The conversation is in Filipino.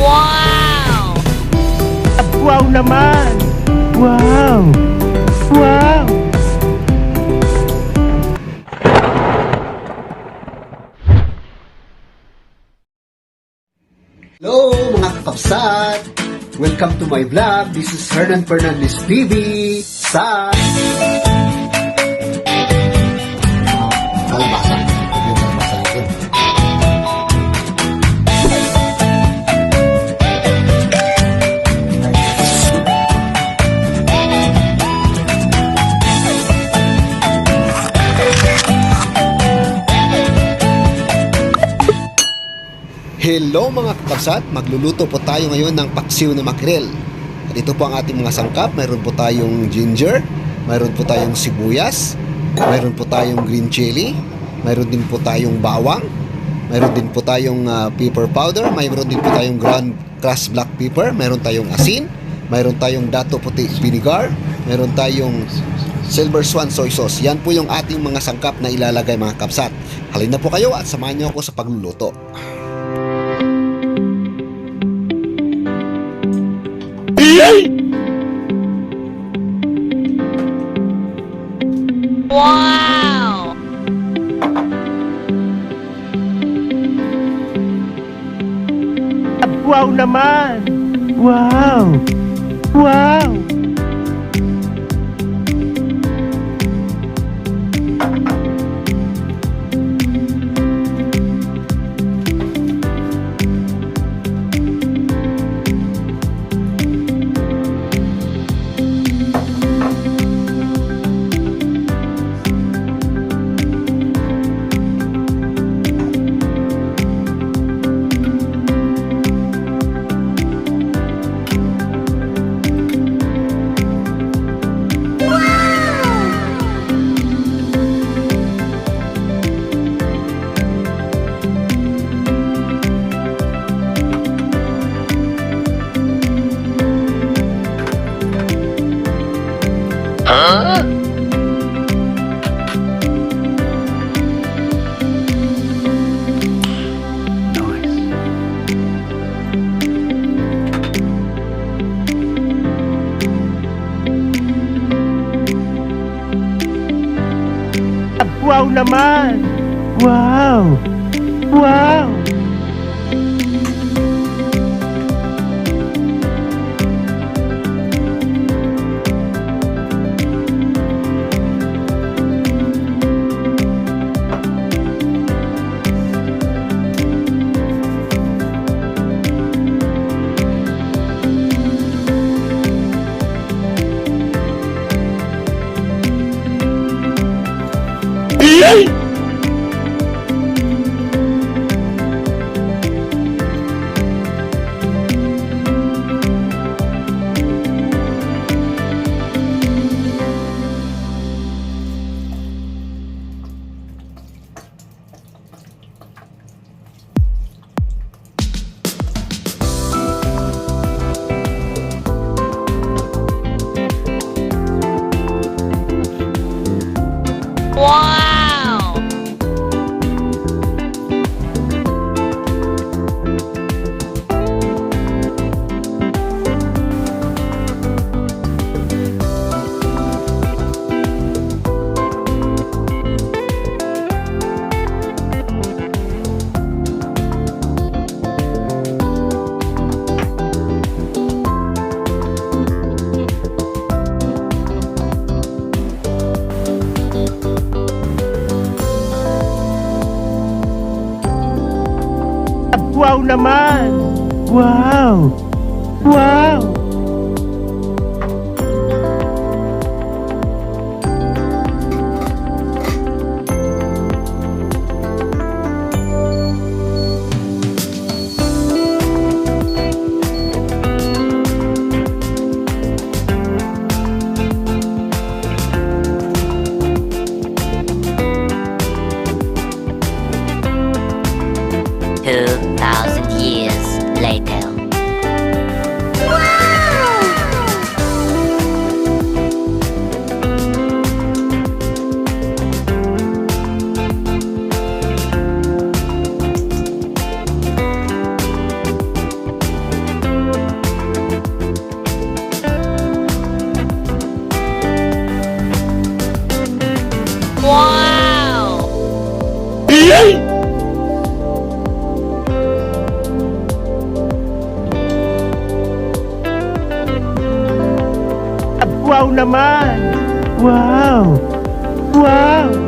Wow! Wow naman! Wow! Wow! Hello mga kabsat! Welcome to my vlog. This is Hernan Fernandez TV sa kalabasa. Ito yung kalabasa natin. Hello mga kabsat! Magluluto po tayo ngayon ng paksiw na mackerel. At ito po ang ating mga sangkap. Mayroon po tayong ginger, mayroon po tayong sibuyas, mayroon po tayong green chili, mayroon din po tayong bawang, mayroon din po tayong pepper powder, mayroon din po tayong ground crushed black pepper, mayroon tayong asin, mayroon tayong dato puti vinegar, mayroon tayong silver swan soy sauce. Yan po yung ating mga sangkap na ilalagay mga kabsat. Halina po kayo at samahan niyo ako sa pagluluto. Wow! Wow naman! Wow! Wow! Huh? Wow naman! Wow! Wow! Wow! Wow naman! Wow! Wow! Years later. Wow naman! Wow! Wow!